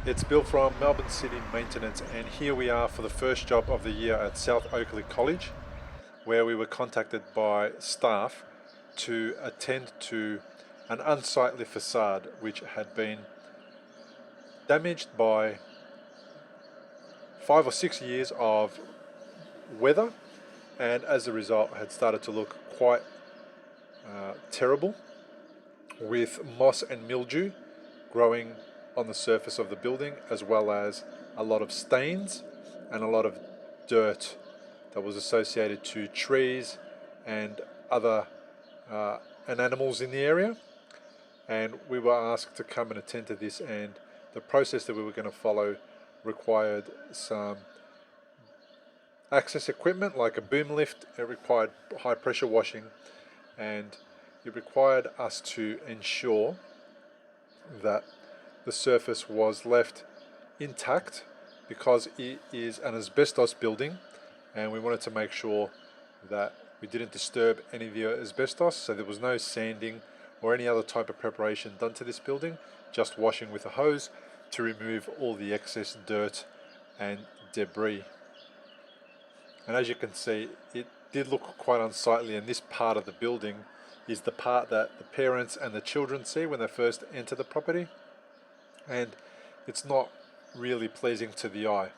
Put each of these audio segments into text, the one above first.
It's Bill from Melbourne City Maintenance, and here we are for the first job of the year at South Oakleigh College, where we were contacted by staff to attend to an unsightly facade which had been damaged by 5 or 6 years of weather, and as a result had started to look quite terrible, with moss and mildew growing on the surface of the building, as well as a lot of stains and a lot of dirt that was associated to trees and other and animals in the area. And we were asked to come and attend to this, and the process that we were going to follow required some access equipment like a boom lift. It required high pressure washing, and it required us to ensure that the surface was left intact because it is an asbestos building, and we wanted to make sure that we didn't disturb any of the asbestos, so there was no sanding or any other type of preparation done to this building, just washing with a hose to remove all the excess dirt and debris. And as you can see, it did look quite unsightly, and this part of the building is the part that the parents and the children see when they first enter the property, and it's not really pleasing to the eye.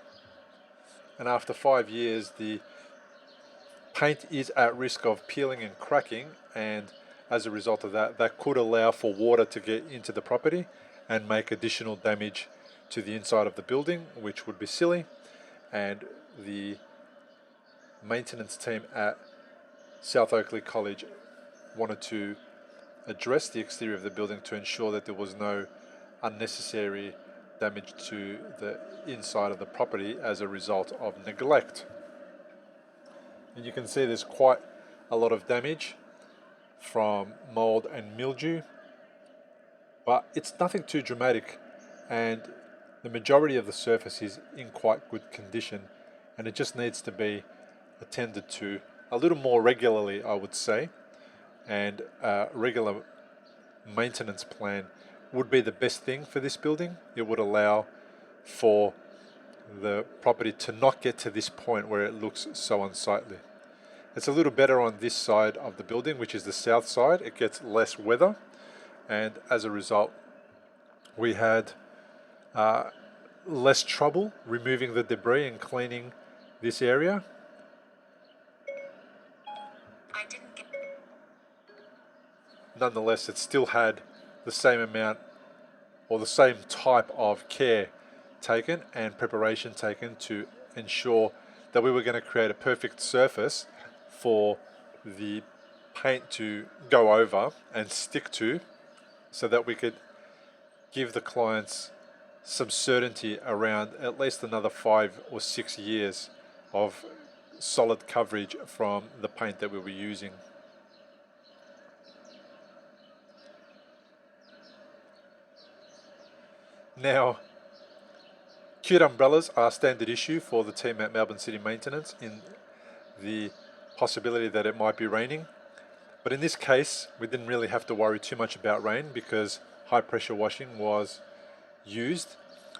And after 5 years, the paint is at risk of peeling and cracking, and as a result of that, that could allow for water to get into the property and make additional damage to the inside of the building, which would be silly. And the maintenance team at South Oakleigh College wanted to address the exterior of the building to ensure that there was no unnecessary damage to the inside of the property as a result of neglect. And you can see there's quite a lot of damage from mold and mildew, but it's nothing too dramatic, and the majority of the surface is in quite good condition, and it just needs to be attended to a little more regularly, I would say. And a regular maintenance plan would be the best thing for this building. It would allow for the property to not get to this point where it looks so unsightly. It's a little better on this side of the building, which is the south side. It gets less weather, and as a result we had less trouble removing the debris and cleaning this area. Nonetheless, it still had the same amount or the same type of care taken and preparation taken to ensure that we were going to create a perfect surface for the paint to go over and stick to, so that we could give the clients some certainty around at least another 5 or 6 years of solid coverage from the paint that we were using. Now, cute umbrellas are standard issue for the team at Melbourne City Maintenance in the possibility that it might be raining. But in this case, we didn't really have to worry too much about rain because high pressure washing was used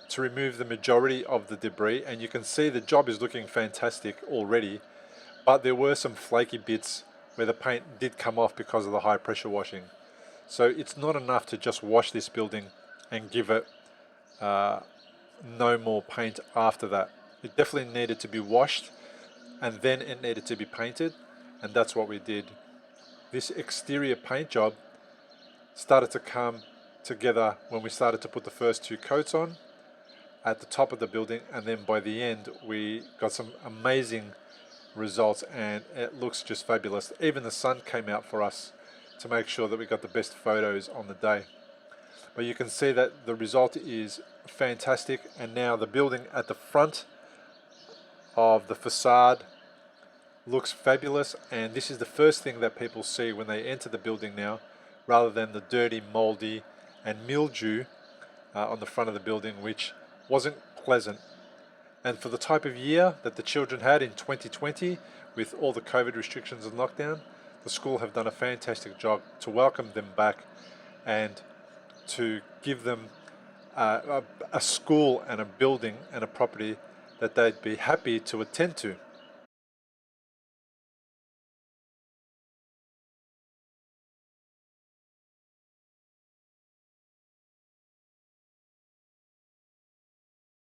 to remove the majority of the debris, and you can see the job is looking fantastic already, but there were some flaky bits where the paint did come off because of the high pressure washing. So it's not enough to just wash this building and give it no more paint after that. It definitely needed to be washed, and then it needed to be painted, and that's what we did. This exterior paint job started to come together when we started to put the first 2 coats on at the top of the building, and then by the end we got some amazing results, and it looks just fabulous. Even the sun came out for us to make sure that we got the best photos on the day. But you can see that the result is fantastic, and now the building at the front of the facade looks fabulous, and this is the first thing that people see when they enter the building now, rather than the dirty, moldy and mildew on the front of the building, which wasn't pleasant. And for the type of year that the children had in 2020, with all the COVID restrictions and lockdown, the school have done a fantastic job to welcome them back and to give them a school and a building and a property that they'd be happy to attend to.